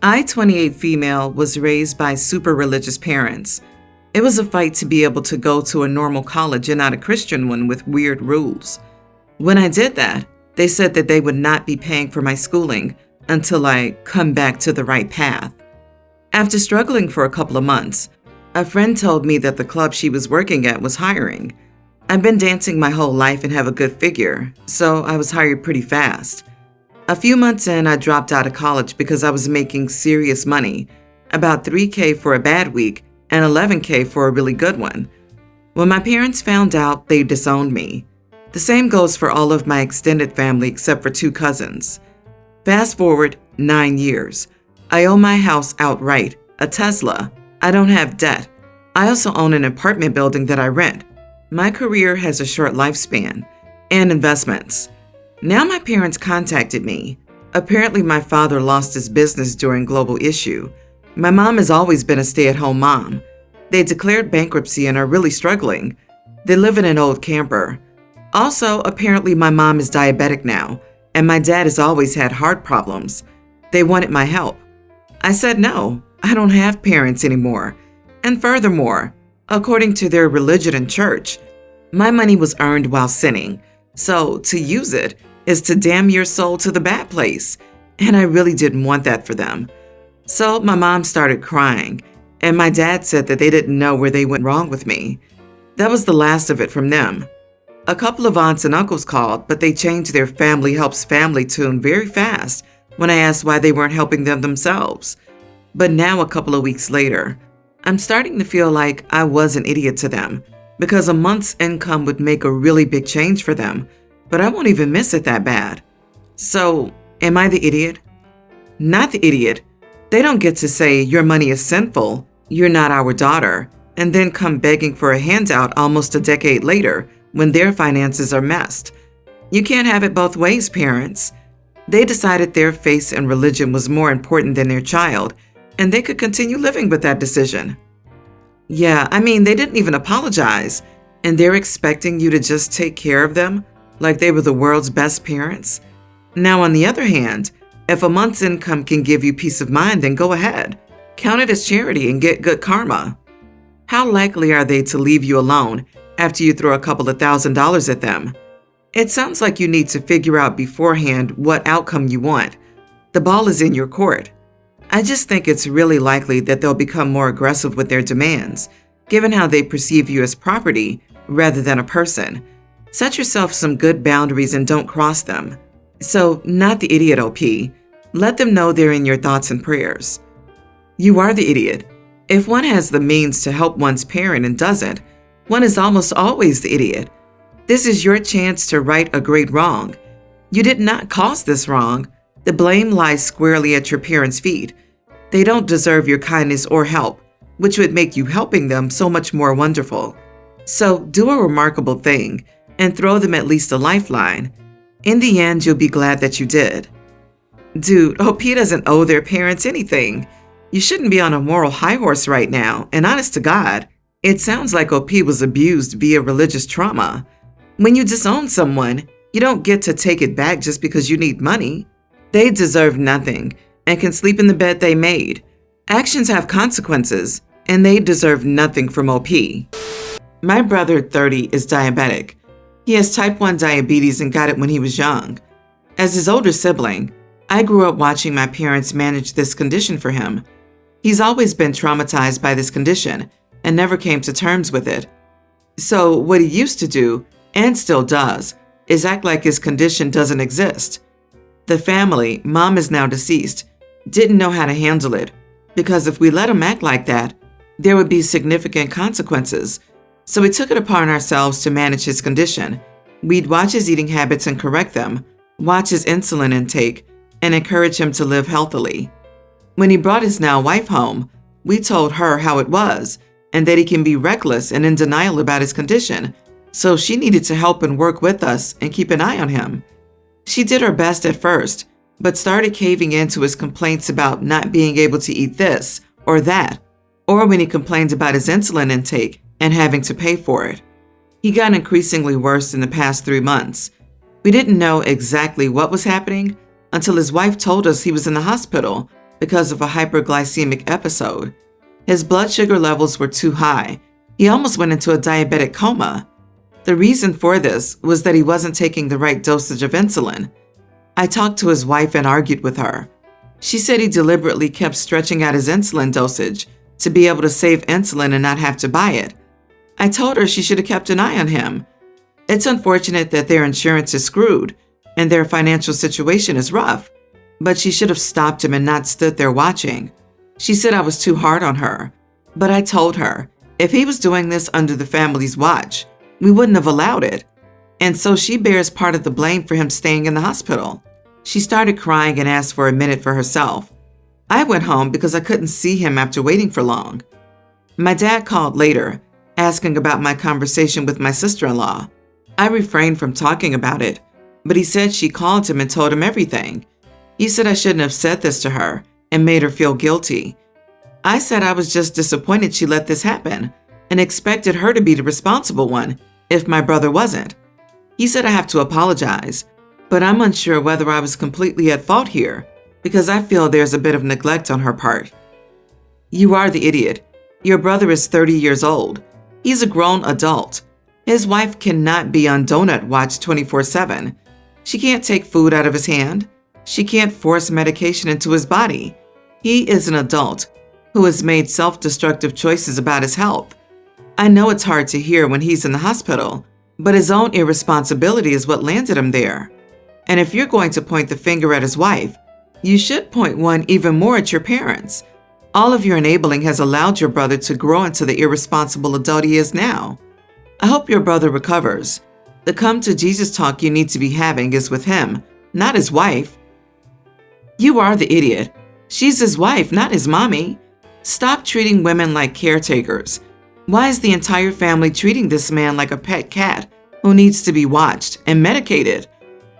I, 28 female, was raised by super religious parents. It was a fight to be able to go to a normal college and not a Christian one with weird rules. When I did that, they said that they would not be paying for my schooling until I come back to the right path. After struggling for a couple of months, a friend told me that the club she was working at was hiring. I've been dancing my whole life and have a good figure, so I was hired pretty fast. A few months in, I dropped out of college because I was making serious money, about $3,000 for a bad week and $11,000 for a really good one. When my parents found out, they disowned me. The same goes for all of my extended family except for 2 cousins. Fast forward 9 years. I own my house outright, a Tesla. I don't have debt. I also own an apartment building that I rent. My career has a short lifespan and investments. Now my parents contacted me. Apparently my father lost his business during global issue. My mom has always been a stay-at-home mom. They declared bankruptcy and are really struggling. They live in an old camper. Also, apparently my mom is diabetic now, and my dad has always had heart problems. They wanted my help. I said no, I don't have parents anymore. And furthermore, according to their religion and church, my money was earned while sinning. So to use it is to damn your soul to the bad place. And I really didn't want that for them. So my mom started crying, and my dad said that they didn't know where they went wrong with me. That was the last of it from them. A couple of aunts and uncles called, but they changed their family helps family tune very fast when I asked why they weren't helping them themselves. But now, a couple of weeks later, I'm starting to feel like I was an idiot to them because a month's income would make a really big change for them, but I won't even miss it that bad. So, am I the idiot? Not the idiot. They don't get to say your money is sinful, you're not our daughter, and then come begging for a handout almost a decade later when their finances are messed. You can't have it both ways, parents. They decided their faith and religion was more important than their child, and they could continue living with that decision. Yeah, they didn't even apologize, and they're expecting you to just take care of them like they were the world's best parents. Now, on the other hand, if a month's income can give you peace of mind, then go ahead. Count it as charity and get good karma. How likely are they to leave you alone after you throw a couple of $1,000s at them? It sounds like you need to figure out beforehand what outcome you want. The ball is in your court. I just think it's really likely that they'll become more aggressive with their demands, given how they perceive you as property rather than a person. Set yourself some good boundaries and don't cross them. So, not the idiot, OP. Let them know they're in your thoughts and prayers. You are the idiot. If one has the means to help one's parent and doesn't, one is almost always the idiot. This is your chance to right a great wrong. You did not cause this wrong. The blame lies squarely at your parents' feet. They don't deserve your kindness or help, which would make you helping them so much more wonderful. So do a remarkable thing and throw them at least a lifeline. In the end, you'll be glad that you did. Dude, OP doesn't owe their parents anything. You shouldn't be on a moral high horse right now, and honest to God, it sounds like OP was abused via religious trauma. When you disown someone, you don't get to take it back just because you need money. They deserve nothing and can sleep in the bed they made. Actions have consequences, and they deserve nothing from OP. My brother, 30, is diabetic. He has type 1 diabetes and got it when he was young. As his older sibling, I grew up watching my parents manage this condition for him. He's always been traumatized by this condition and never came to terms with it. So what he used to do, and still does, is act like his condition doesn't exist. The family, mom is now deceased, didn't know how to handle it, because if we let him act like that, there would be significant consequences. So we took it upon ourselves to manage his condition. We'd watch his eating habits and correct them, watch his insulin intake, and encourage him to live healthily. When he brought his now wife home, we told her how it was and that he can be reckless and in denial about his condition, so she needed to help and work with us and keep an eye on him. She did her best at first, but started caving into his complaints about not being able to eat this or that, or when he complained about his insulin intake and having to pay for it. He got increasingly worse in the past 3 months. We didn't know exactly what was happening until his wife told us he was in the hospital because of a hyperglycemic episode. His blood sugar levels were too high. He almost went into a diabetic coma. The reason for this was that he wasn't taking the right dosage of insulin. I talked to his wife and argued with her. She said he deliberately kept stretching out his insulin dosage to be able to save insulin and not have to buy it. I told her she should have kept an eye on him. It's unfortunate that their insurance is screwed and their financial situation is rough, but she should have stopped him and not stood there watching. She said I was too hard on her, but I told her if he was doing this under the family's watch, we wouldn't have allowed it. And so she bears part of the blame for him staying in the hospital. She started crying and asked for a minute for herself. I went home because I couldn't see him after waiting for long. My dad called later, asking about my conversation with my sister-in-law. I refrained from talking about it, but he said she called him and told him everything. He said I shouldn't have said this to her and made her feel guilty. I said I was just disappointed she let this happen and expected her to be the responsible one if my brother wasn't. He said I have to apologize, but I'm unsure whether I was completely at fault here because I feel there's a bit of neglect on her part. You are the idiot. Your brother is 30 years old. He's a grown adult. His wife cannot be on donut watch 24/7. She can't take food out of his hand. She can't force medication into his body. He is an adult who has made self-destructive choices about his health. I know it's hard to hear when he's in the hospital, but his own irresponsibility is what landed him there. And if you're going to point the finger at his wife, you should point one even more at your parents. All of your enabling has allowed your brother to grow into the irresponsible adult he is now. I hope your brother recovers. The come to Jesus talk you need to be having is with him, not his wife. You are the idiot. She's his wife, not his mommy. Stop treating women like caretakers. Why is the entire family treating this man like a pet cat who needs to be watched and medicated?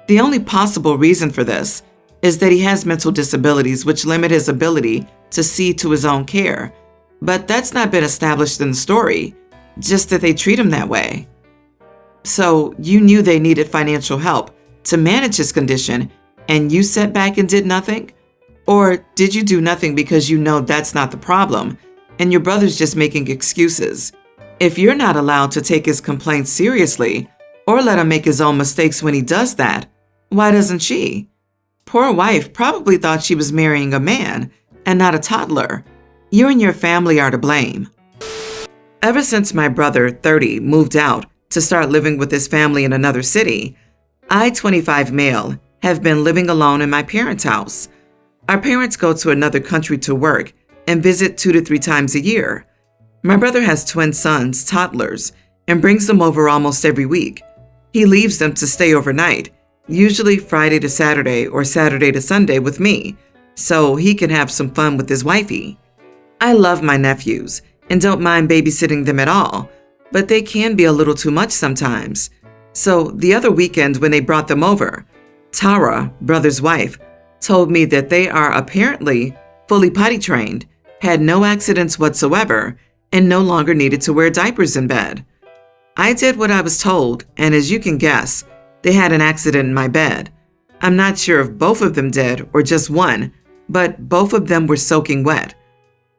The only possible reason for this is that he has mental disabilities which limit his ability to see to his own care. But that's not been established in the story, just that they treat him that way. So you knew they needed financial help to manage his condition and you sat back and did nothing? Or did you do nothing because you know that's not the problem and your brother's just making excuses? If you're not allowed to take his complaints seriously or let him make his own mistakes when he does that, why doesn't she? Poor wife probably thought she was marrying a man and not a toddler. You and your family are to blame. Ever since my brother, 30, moved out to start living with his family in another city, I, 25 male, have been living alone in my parents' house. Our parents go to another country to work and visit 2 to 3 times a year. My brother has twin sons, toddlers, and brings them over almost every week. He leaves them to stay overnight, usually Friday to Saturday or Saturday to Sunday with me, so he can have some fun with his wifey. I love my nephews and don't mind babysitting them at all, but they can be a little too much sometimes. So the other weekend when they brought them over, Tara, brother's wife, told me that they are apparently fully potty trained, had no accidents whatsoever, and no longer needed to wear diapers in bed. I did what I was told, and as you can guess, they had an accident in my bed. I'm not sure if both of them did or just one, but both of them were soaking wet.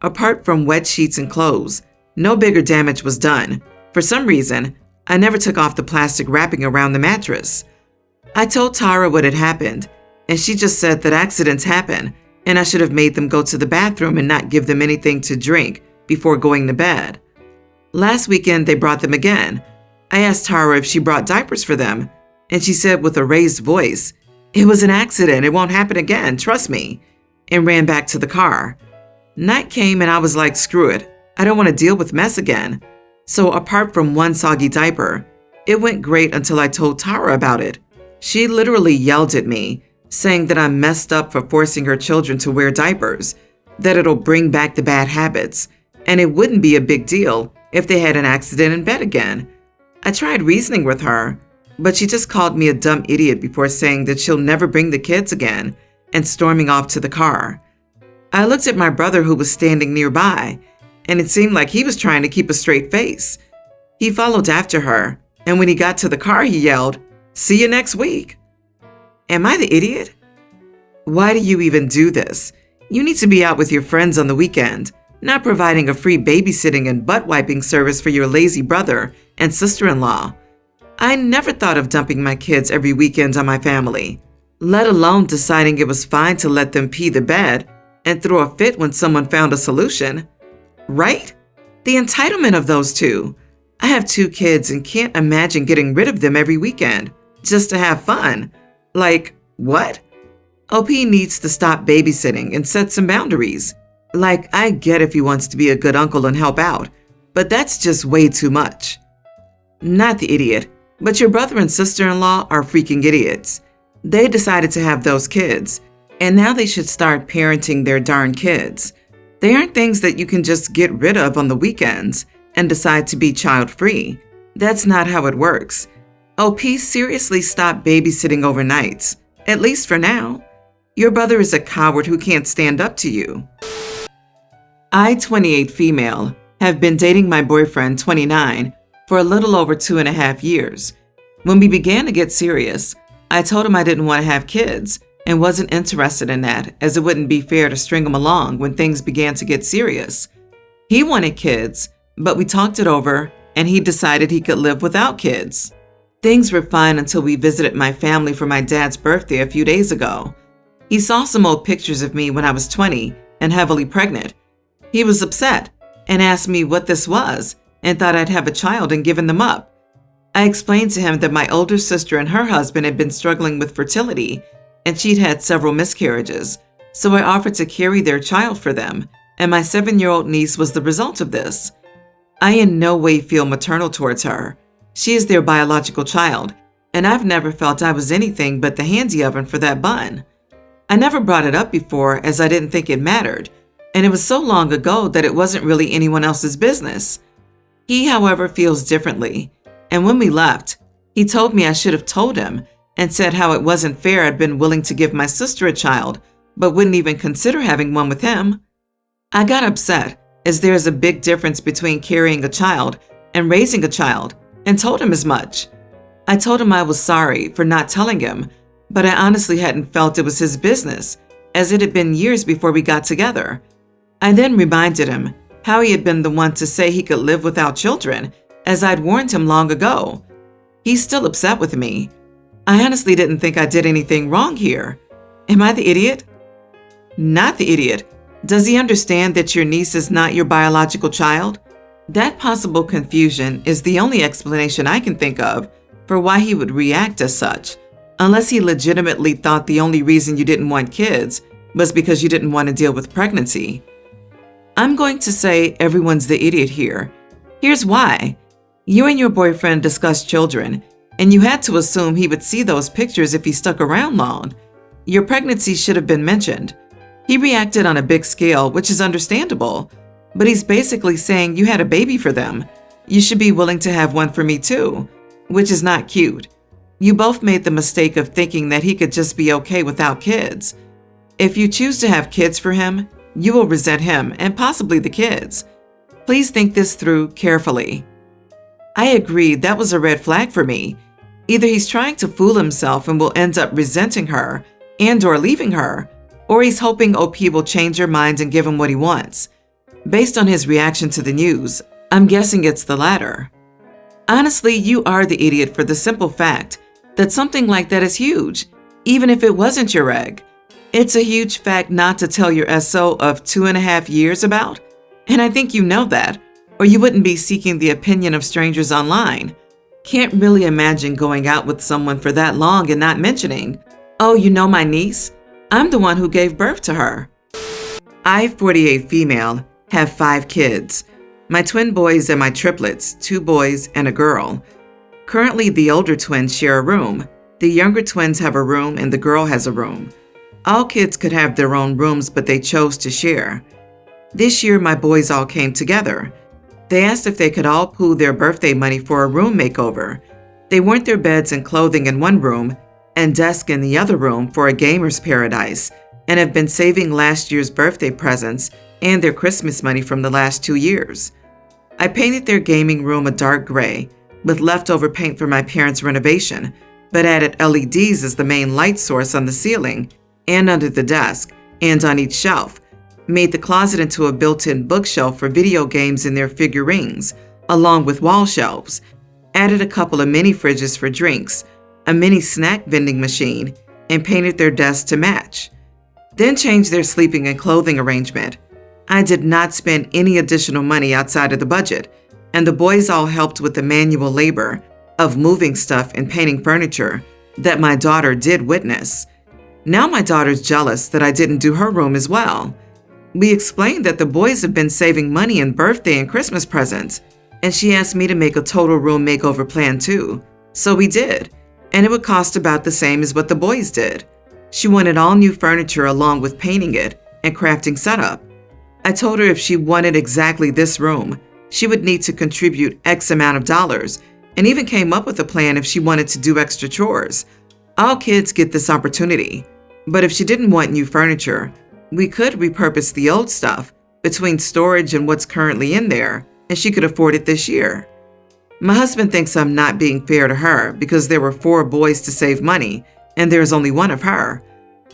Apart from wet sheets and clothes, no bigger damage was done. For some reason, I never took off the plastic wrapping around the mattress. I told Tara what had happened, and she just said that accidents happen, and I should have made them go to the bathroom and not give them anything to drink before going to bed. Last weekend, they brought them again. I asked Tara if she brought diapers for them, and she said with a raised voice, "It was an accident, it won't happen again, trust me," and ran back to the car. Night came and I was like, screw it, I don't want to deal with mess again. So apart from one soggy diaper, it went great until I told Tara about it. She literally yelled at me, saying that I'm messed up for forcing her children to wear diapers, that it'll bring back the bad habits, and it wouldn't be a big deal if they had an accident in bed again. I tried reasoning with her, but she just called me a dumb idiot before saying that she'll never bring the kids again and storming off to the car. I looked at my brother who was standing nearby, and it seemed like he was trying to keep a straight face. He followed after her, and when he got to the car, he yelled, "See you next week." Am I the idiot? Why do you even do this? You need to be out with your friends on the weekend, not providing a free babysitting and butt wiping service for your lazy brother and sister-in-law. I never thought of dumping my kids every weekend on my family, let alone deciding it was fine to let them pee the bed and throw a fit when someone found a solution. Right? The entitlement of those two. I have 2 kids and can't imagine getting rid of them every weekend just to have fun. Like, what? OP needs to stop babysitting and set some boundaries. Like, I get if he wants to be a good uncle and help out, but that's just way too much. Not the idiot, but your brother and sister-in-law are freaking idiots. They decided to have those kids, and now they should start parenting their darn kids. They aren't things that you can just get rid of on the weekends and decide to be child-free. That's not how it works. OP, seriously stop babysitting overnights, at least for now. Your brother is a coward who can't stand up to you. I, 28 female, have been dating my boyfriend, 29, for a little over 2.5 years. When we began to get serious, I told him I didn't want to have kids and wasn't interested in that, as it wouldn't be fair to string him along when things began to get serious. He wanted kids, but we talked it over and he decided he could live without kids. Things were fine until we visited my family for my dad's birthday a few days ago. He saw some old pictures of me when I was 20 and heavily pregnant. He was upset and asked me what this was and thought I'd have a child and given them up. I explained to him that my older sister and her husband had been struggling with fertility and she'd had several miscarriages, so I offered to carry their child for them, and my 7-year-old niece was the result of this. I in no way feel maternal towards her. She is their biological child, and I've never felt I was anything but the handy oven for that bun. I never brought it up before as I didn't think it mattered, and it was so long ago that it wasn't really anyone else's business. He, however, feels differently, and when we left, he told me I should have told him and said how it wasn't fair I'd been willing to give my sister a child, but wouldn't even consider having one with him. I got upset, as there is a big difference between carrying a child and raising a child, and told him as much. I told him I was sorry for not telling him, but I honestly hadn't felt it was his business, as it had been years before we got together. I then reminded him how he had been the one to say he could live without children, as I'd warned him long ago. He's still upset with me. I honestly didn't think I did anything wrong here. Am I the idiot? Not the idiot. Does he understand that your niece is not your biological child? That possible confusion is the only explanation I can think of for why he would react as such, unless he legitimately thought the only reason you didn't want kids was because you didn't want to deal with pregnancy. I'm going to say everyone's the idiot here. Here's why. You and your boyfriend discussed children, and you had to assume he would see those pictures if he stuck around long. Your pregnancy should have been mentioned. He reacted on a big scale, which is understandable, but he's basically saying you had a baby for them. You should be willing to have one for me too, which is not cute. You both made the mistake of thinking that he could just be okay without kids. If you choose to have kids for him, you will resent him and possibly the kids. Please think this through carefully. I agree that was a red flag for me. Either he's trying to fool himself and will end up resenting her and/or leaving her, or he's hoping OP will change her mind and give him what he wants. Based on his reaction to the news, I'm guessing it's the latter. Honestly, you are the idiot for the simple fact that something like that is huge, even if it wasn't your egg. It's a huge fact not to tell your SO of 2.5 years about, and I think you know that, or you wouldn't be seeking the opinion of strangers online. Can't really imagine going out with someone for that long and not mentioning, "Oh, you know my niece? I'm the one who gave birth to her." I, 48 female, have 5 kids. My twin boys and my triplets, 2 boys and a girl. Currently, the older twins share a room. The younger twins have a room and the girl has a room. All kids could have their own rooms, but they chose to share. This year, my boys all came together. They asked if they could all pool their birthday money for a room makeover. They want their beds and clothing in one room and desk in the other room for a gamer's paradise, and have been saving last year's birthday presents and their Christmas money from the last 2 years. I painted their gaming room a dark gray with leftover paint from my parents' renovation, but added LEDs as the main light source on the ceiling and under the desk and on each shelf, made the closet into a built-in bookshelf for video games and their figurines, along with wall shelves, added a couple of mini fridges for drinks, a mini snack vending machine, and painted their desks to match. Then changed their sleeping and clothing arrangement. I did not spend any additional money outside of the budget, and the boys all helped with the manual labor of moving stuff and painting furniture that my daughter did witness. Now my daughter's jealous that I didn't do her room as well. We explained that the boys have been saving money in birthday and Christmas presents, and she asked me to make a total room makeover plan too. So we did, and it would cost about the same as what the boys did. She wanted all new furniture along with painting it and crafting setup. I told her if she wanted exactly this room, she would need to contribute X amount of dollars, and even came up with a plan if she wanted to do extra chores. All kids get this opportunity, but if she didn't want new furniture, we could repurpose the old stuff between storage and what's currently in there, and she could afford it this year. My husband thinks I'm not being fair to her because there were 4 boys to save money, and there's only one of her.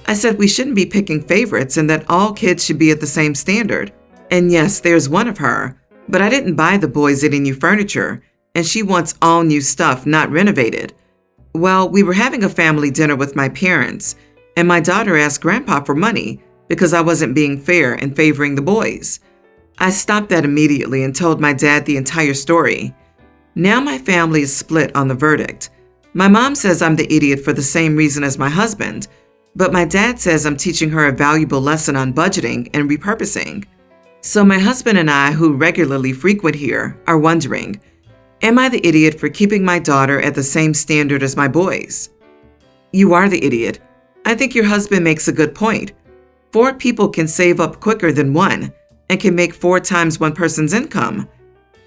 I said we shouldn't be picking favorites and that all kids should be at the same standard. And yes, there's one of her, but I didn't buy the boys any new furniture, and she wants all new stuff, not renovated. Well, we were having a family dinner with my parents, and my daughter asked Grandpa for money because I wasn't being fair and favoring the boys. I stopped that immediately and told my dad the entire story. Now my family is split on the verdict. My mom says I'm the idiot for the same reason as my husband, but my dad says I'm teaching her a valuable lesson on budgeting and repurposing. So my husband and I, who regularly frequent here, are wondering, am I the idiot for keeping my daughter at the same standard as my boys? You are the idiot. I think your husband makes a good point. 4 people can save up quicker than 1 and can make 4 times one person's income.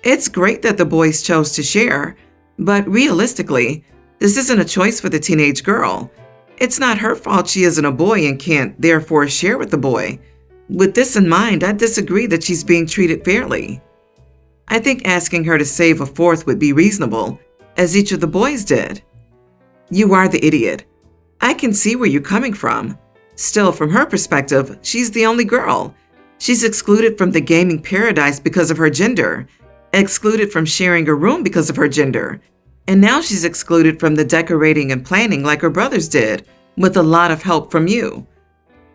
It's great that the boys chose to share, but realistically, this isn't a choice for the teenage girl. It's not her fault she isn't a boy and can't therefore share with the boy. With this in mind, I disagree that she's being treated fairly. I think asking her to save a 4th would be reasonable, as each of the boys did. You are the idiot. I can see where you're coming from. Still, from her perspective, she's the only girl. She's excluded from the gaming paradise because of her gender, excluded from sharing a room because of her gender, and now she's excluded from the decorating and planning like her brothers did, with a lot of help from you.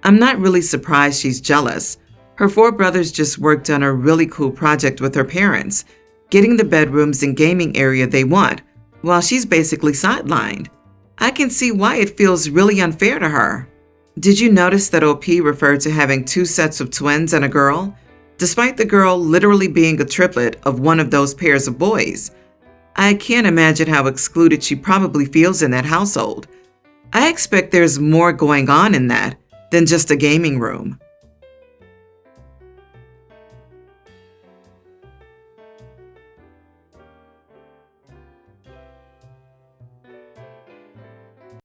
I'm not really surprised she's jealous. Her 4 brothers just worked on a really cool project with her parents, getting the bedrooms and gaming area they want, while she's basically sidelined. I can see why it feels really unfair to her. Did you notice that OP referred to having 2 sets of twins and a girl, despite the girl literally being a triplet of one of those pairs of boys? I can't imagine how excluded she probably feels in that household. I expect there's more going on in that than just a gaming room.